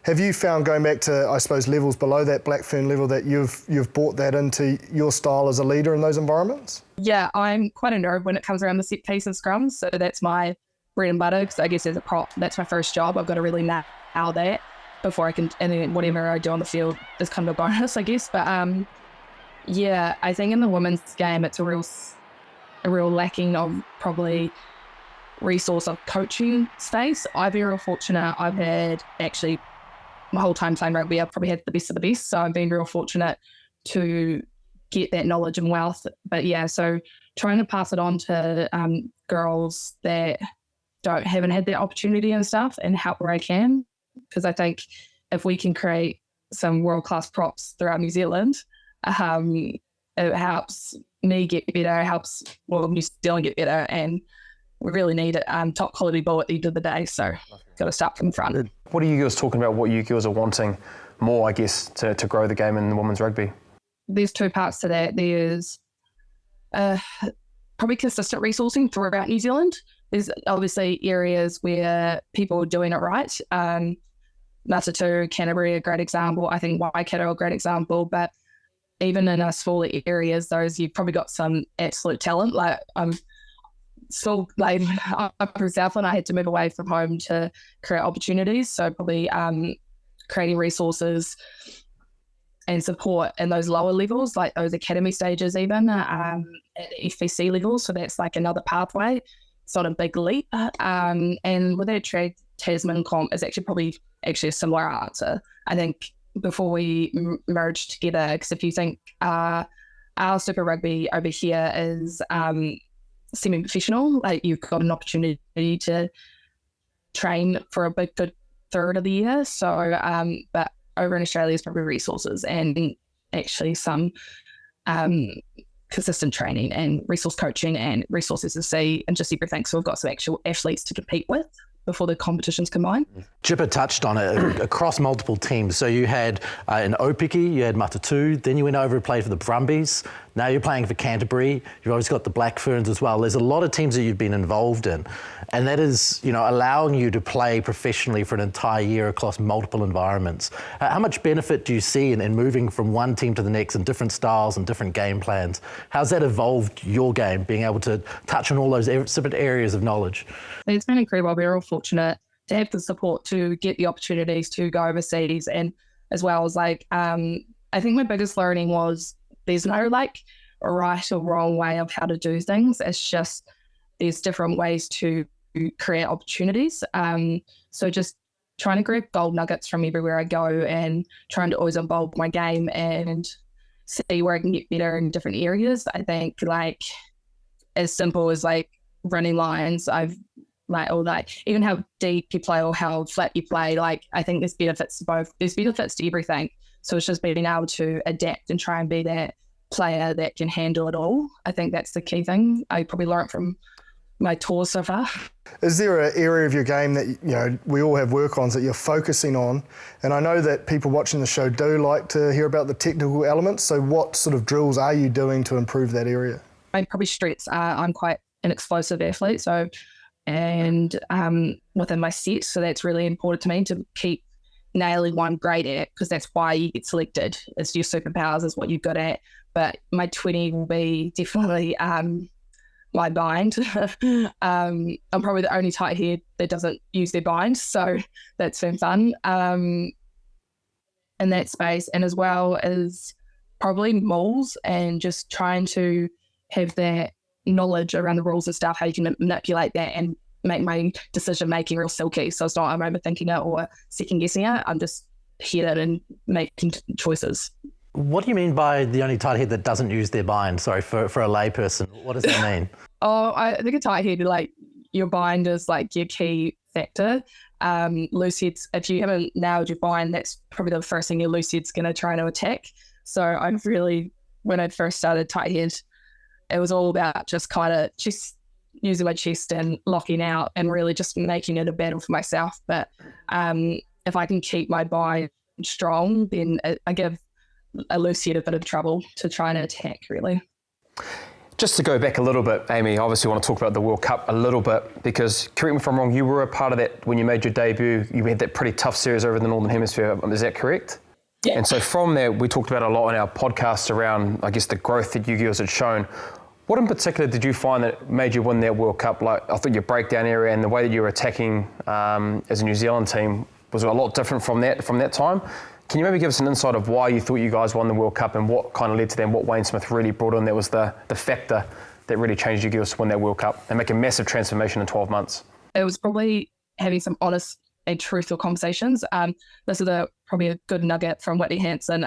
Have you found, going back to, I suppose, levels below that Black Fern level, that you've brought that into your style as a leader in those environments? Yeah, I'm quite a nerd when it comes around the set piece and scrums, so that's my bread and butter, because I guess as a prop, that's my first job. I've got to really nail that before I can, and then whatever I do on the field is kind of a bonus, I guess. But yeah, I think in the women's game, it's a real lacking of probably resource of coaching space. I've been real fortunate. I've had actually my whole time playing rugby, I've probably had the best of the best. So I've been real fortunate to get that knowledge and wealth. But yeah, so trying to pass it on to girls that haven't had that opportunity and stuff, and help where I can. Because I think if we can create some world-class props throughout New Zealand, it helps me get better, it helps New Zealand get better, and we really need it. Top quality ball at the end of the day, so got to start from the front. What are you girls talking about? What you girls are wanting more, I guess, to grow the game in women's rugby? There's two parts to that. There's probably consistent resourcing throughout New Zealand. There's obviously areas where people are doing it right. Matatu, Canterbury, a great example. I think Waikato, a great example. But even in our smaller areas, you've probably got some absolute talent. Like I'm still like up from Southland, I had to move away from home to create opportunities. So probably creating resources and support in those lower levels, like those academy stages, even at the FVC level. So that's like another pathway. It's not a big leap. And with that Tasman comp, is actually a similar answer. I think before we merge together, because if you think our Super Rugby over here is semi-professional, like you've got an opportunity to train for a good third of the year. So, but over in Australia is probably resources and actually some consistent training and resource coaching and resources to see and just everything. So we've got some actual athletes to compete with before the competitions combine. Jipper touched on it across multiple teams. So you had in Opiki, you had Matatu, then you went over and played for the Brumbies. Now you're playing for Canterbury. You've always got the Black Ferns as well. There's a lot of teams that you've been involved in. And that is, allowing you to play professionally for an entire year across multiple environments. How much benefit do you see in moving from one team to the next and different styles and different game plans? How's that evolved your game, being able to touch on all those different areas of knowledge? It's been incredible. We're all fortunate to have the support to get the opportunities to go overseas, and as well as I think my biggest learning was there's no a right or wrong way of how to do things. It's just there's different ways to create opportunities. So just trying to grab gold nuggets from everywhere I go and trying to always evolve my game and see where I can get better in different areas. I think as simple as running lines, even how deep you play or how flat you play, I think there's benefits to both. There's benefits to everything. So it's just being able to adapt and try and be that player that can handle it all. I think that's the key thing. I probably learned from my tour so far. Is there an area of your game that we all have work-ons that you're focusing on? And I know that people watching the show do like to hear about the technical elements. So what sort of drills are you doing to improve that area? I probably stress. I'm quite an explosive athlete, and within my set, so that's really important to me to keep nailing one great at, because that's why you get selected. It's your superpowers is what you've got at. But my 20 will be definitely my bind. I'm probably the only tight head that doesn't use their bind, so that's been fun in that space. And as well as probably mauls and just trying to have that knowledge around the rules and stuff, how you can manipulate that and make my decision making real silky. So it's not I'm overthinking it or second guessing it. I'm just headed and making choices. What do you mean by the only tight head that doesn't use their bind? Sorry, for a layperson, what does that mean? I think a tight head, your bind is your key factor. Loose heads, if you haven't nailed your bind, that's probably the first thing your loose head's going to try to attack. So I've really, when I first started tight head, it was all about just using my chest and locking out and really just making it a battle for myself. But if I can keep my bind strong, then I give a loose head a bit of trouble to try and attack, really. Just to go back a little bit, Amy, obviously want to talk about the World Cup a little bit, because correct me if I'm wrong, you were a part of that when you made your debut. You had that pretty tough series over in the Northern Hemisphere. Is that correct? Yeah. And so from there, we talked about a lot in our podcast around, I guess, the growth that you girls had shown. What in particular did you find that made you win that World Cup? I thought your breakdown area and the way that you were attacking as a New Zealand team was a lot different from that time. Can you maybe give us an insight of why you thought you guys won the World Cup and what kind of led to them, what Wayne Smith really brought in that was the factor that really changed you girls to win that World Cup and make a massive transformation in 12 months? It was probably having some honest and truthful conversations. This is probably a good nugget from Whitney Hansen.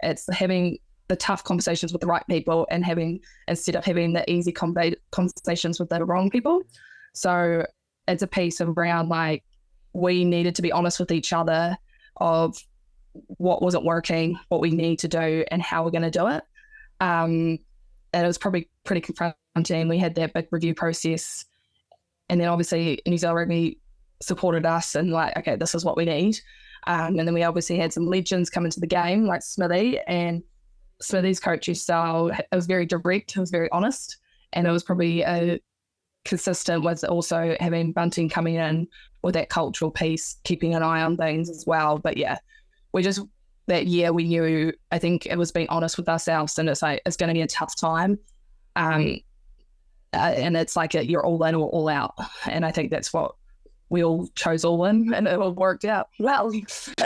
It's having the tough conversations with the right people and instead of having the easy conversations with the wrong people. So it's a piece around like we needed to be honest with each other of what wasn't working, what we need to do, and how we're going to do it. And it was probably pretty confronting. We had that big review process, and then obviously New Zealand Rugby supported us and like, okay, this is what we need. And then we obviously had some legends come into the game like Smithy, and Smithy's coaching style, it was very direct, it was very honest, and it was probably consistent with also having Bunting coming in with that cultural piece, keeping an eye on things as well. But yeah, that year we knew, I think it was being honest with ourselves, and it's like, it's going to be a tough time. And it's like you're all in or all out. And I think that's what we all chose, all in, and it all worked out well.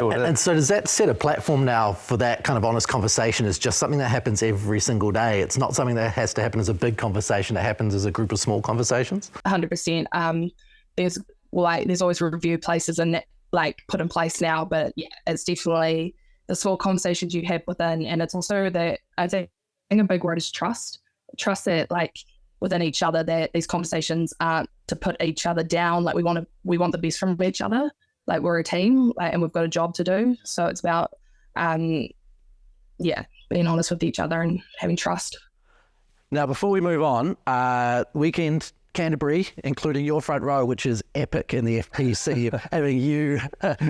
And so does that set a platform now for that kind of honest conversation? Is just something that happens every single day? It's not something that has to happen as a big conversation, it happens as a group of small conversations? 100%. There's always review places and like put in place now, but yeah, it's definitely the small conversations you have within. And it's also that I think a big word is trust that like within each other, that these conversations aren't to put each other down. Like we want the best from each other. Like we're a team, and we've got a job to do. So it's about, being honest with each other and having trust. Now, before we move on, weekend Canterbury, including your front row, which is epic in the FPC. Having you,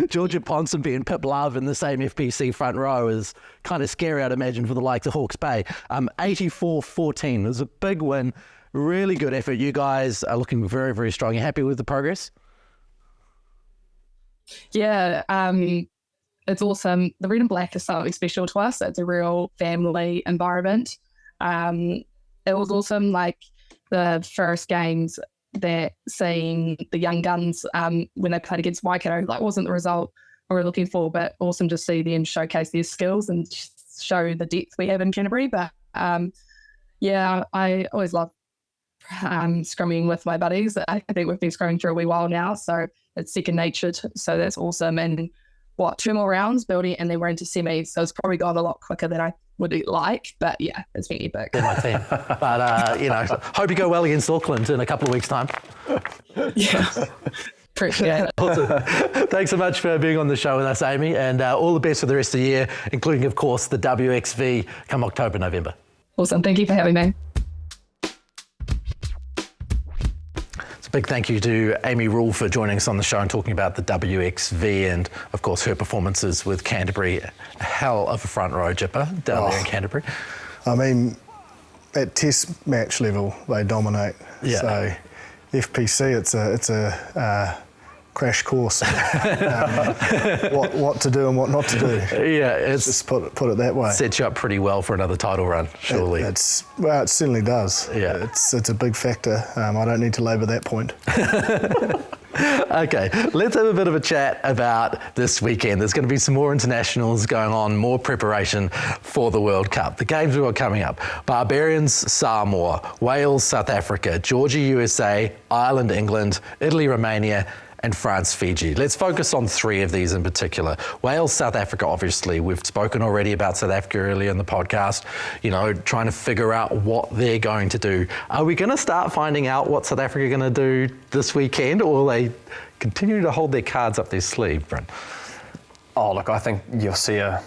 Georgia Ponsonby and Pip Love in the same FPC front row is kind of scary, I'd imagine, for the likes of Hawke's Bay. 84-14 it was a big win. Really good effort. You guys are looking very, very strong. You happy with the progress? Yeah, it's awesome. The red and black is something special to us. It's a real family environment. It was awesome, like the first games, that seeing the young guns when they played against Waikato, like wasn't the result we were looking for, but awesome to see them showcase their skills and show the depth we have in Canterbury. But I always love scrumming with my buddies. I think we've been scrumming for a wee while now, so it's second nature. So that's awesome. And 2 more rounds building, and then we're into semis. So it's probably gone a lot quicker than I would like. But yeah, it's been epic. They're my team. But hope you go well against Auckland in a couple of weeks' time. Yeah. Appreciate it. Awesome. Thanks so much for being on the show with us, Amy, and all the best for the rest of the year, including, of course, the WXV come October, November. Awesome. Thank you for having me. Big thank you to Amy Rule for joining us on the show and talking about the WXV and, of course, her performances with Canterbury. A hell of a front row jipper down there in Canterbury. I mean, at test match level, they dominate. Yeah. So FPC, it's a crash course. What to do and what not to do. Yeah, it's just put it that way. Sets you up pretty well for another title run, surely. It certainly does. Yeah, it's a big factor. I don't need to labour that point. Okay, let's have a bit of a chat about this weekend. There's going to be some more internationals going on, more preparation for the World Cup. The games we've got coming up: Barbarians, Samoa; Wales, South Africa; Georgia, USA; Ireland, England; Italy, Romania; and France, Fiji. Let's focus on 3 of these in particular. Wales, South Africa, obviously. We've spoken already about South Africa earlier in the podcast, trying to figure out what they're going to do. Are we going to start finding out what South Africa are going to do this weekend, or will they continue to hold their cards up their sleeve, Brent? Oh, look, I think you'll see a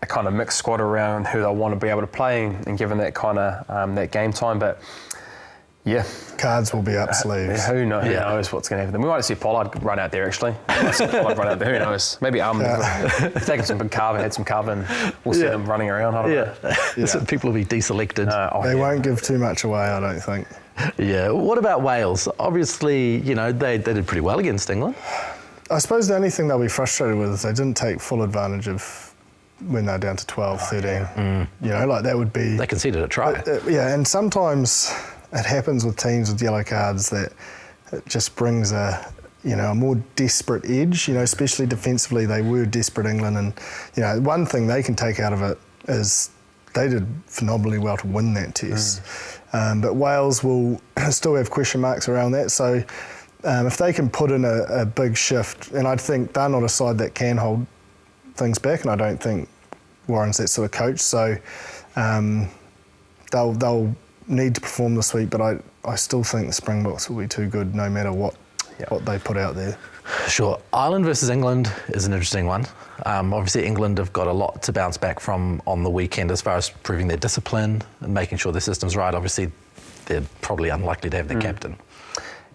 kind of mixed squad around who they'll want to be able to play and given that kind of that game time, but yeah. Cards will be up sleeves. Who knows what's going to happen. We might see Pollard run out there, actually. Who knows? Maybe taking some big carve and had some carve, and we'll see them running around. I don't know. So people will be deselected. They won't give too much away, I don't think. Yeah. What about Wales? Obviously, they did pretty well against England. I suppose the only thing they'll be frustrated with is they didn't take full advantage of when they're down to 12, 13. That would be... They conceded a try. And sometimes it happens with teams with yellow cards that it just brings a more desperate edge, especially defensively. They were desperate, England, and one thing they can take out of it is they did phenomenally well to win that test. But Wales will still have question marks around that. So if they can put in a big shift, and I think they're not a side that can hold things back, and I don't think Warren's that sort of coach. So they'll need to perform this week, but I still think the Springboks will be too good no matter what they put out there. Sure. Ireland versus England is an interesting one. Obviously, England have got a lot to bounce back from on the weekend as far as proving their discipline and making sure their system's right. Obviously, they're probably unlikely to have their captain.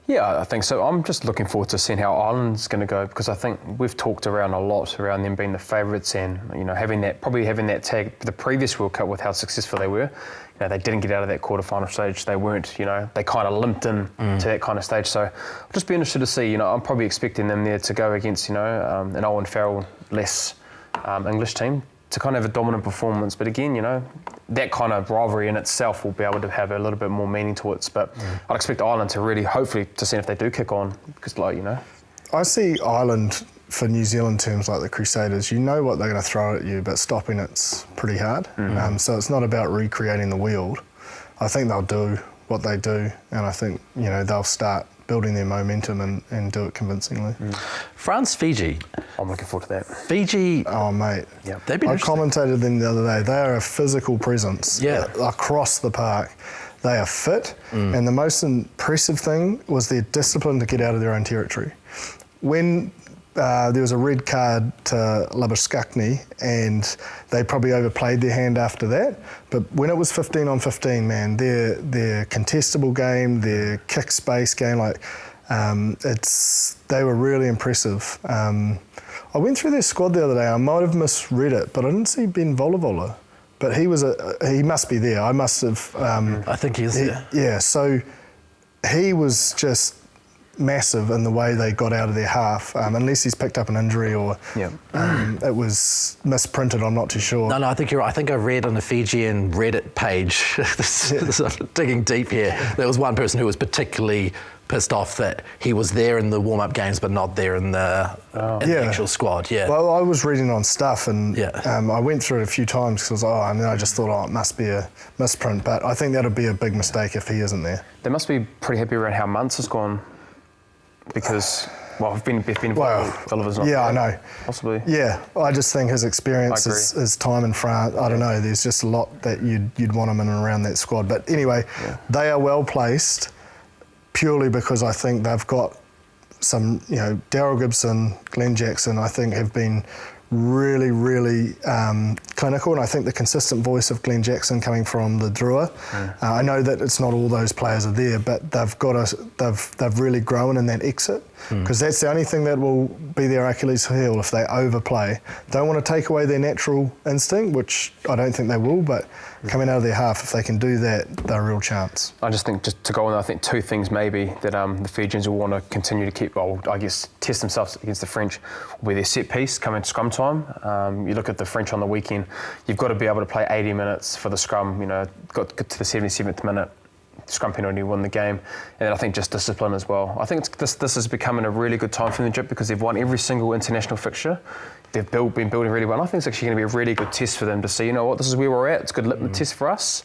Yeah, I think so. I'm just looking forward to seeing how Ireland's going to go, because I think we've talked around a lot around them being the favourites and, you know, having that tag the previous World Cup with how successful they were. You know, they didn't get out of that quarterfinal stage. They weren't, you know, they kind of limped in to that kind of stage. So I'll just be interested to see. You know, I'm probably expecting them there to go against, you know, an Owen Farrell less English team to kind of have a dominant performance. But again, you know, that kind of rivalry in itself will be able to have a little bit more meaning to it. But I'd expect Ireland to really, hopefully, to see if they do kick on, because, like, you know. I see Ireland, for New Zealand terms, like the Crusaders, you know what they're going to throw at you, but stopping it's pretty hard. So it's not about recreating the wheel. I think they'll do what they do, and I think, you know, they'll start building their momentum and do it convincingly. France, Fiji. I'm looking forward to that. Fiji. Oh, mate. Yep. They've been I commentated them the other day. They are a physical presence across the park. They are fit, and the most impressive thing was their discipline to get out of their own territory. When there was a red card to Labuskakny, and they probably overplayed their hand after that. But when it was 15 on 15, man, their contestable game, their kick space game, they were really impressive. I went through their squad the other day. I might have misread it, but I didn't see Ben Volavola. But he must be there. I must have. I think he's there. Yeah, so he was just massive in the way they got out of their half, unless he's picked up an injury or it was misprinted. I'm not too sure. No, I think you're right. I think I read on the Fijian Reddit page, digging deep here, there was one person who was particularly pissed off that he was there in the warm-up games but not there in the actual squad. Yeah. Well, I was reading on stuff and I went through it a few times because and then I just thought, it must be a misprint. But I think that'll be a big mistake if he isn't there. They must be pretty happy around how Muntz has gone, because I've been involved. Oliver's not there. I know. Possibly. Yeah, I just think his experience, his time in France, I don't know, there's just a lot that you'd want him in and around that squad. But anyway, they are well placed purely because I think they've got some, you know, Daryl Gibson, Glenn Jackson, I think have been really, really clinical, and I think the consistent voice of Glenn Jackson coming from the Drua. I know that it's not all those players are there, but they've really grown in that exit, because that's the only thing that will be their Achilles heel if they overplay. Don't want to take away their natural instinct, which I don't think they will, but coming out of their half, if they can do that, they're a real chance. I just think, just to go on, I think two things maybe that the Fijians will want to continue to keep, I guess, test themselves against the French, will be their set piece coming to scrum time. You look at the French on the weekend, you've got to be able to play 80 minutes for the scrum, you know, got to the 77th minute, scrum penalty, won the game. And then I think just discipline as well. I think this is becoming a really good time for the Egypt because they've won every single international fixture. They've been building really well. And I think it's actually going to be a really good test for them to see, you know what, this is where we're at. It's a good litmus test for us.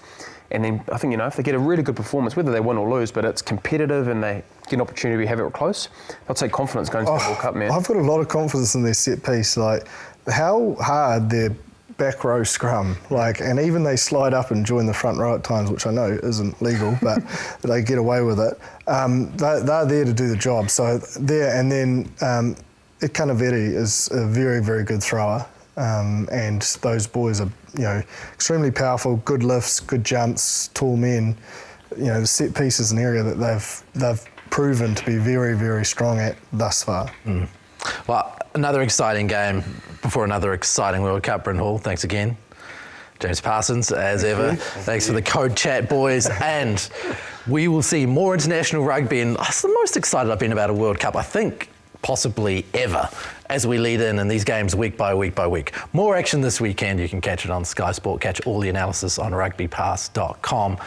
And then I think, you know, if they get a really good performance, whether they win or lose, but it's competitive and they get an opportunity to have it close, they'll take confidence going to the World Cup, man. I've got a lot of confidence in their set piece. Like, how hard their back row scrum, and even they slide up and join the front row at times, which I know isn't legal, but they get away with it. They're there to do the job. So there, and then Ikanaveri is a very, very good thrower. And those boys are, you know, extremely powerful, good lifts, good jumps, tall men. You know, the set piece is an area that they've proven to be very, very strong at thus far. Well, another exciting game before another exciting World Cup, Bryn Hall. Thanks again. James Parsons, as ever. Thanks for the code chat, boys. And we will see more international rugby. And it's the most excited I've been about a World Cup, I think, possibly ever, as we lead in these games week by week by week. More action this weekend. You can catch it on Sky Sport. Catch all the analysis on RugbyPass.com.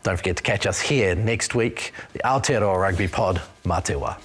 Don't forget to catch us here next week. The Aotearoa Rugby Pod. Mā te wā.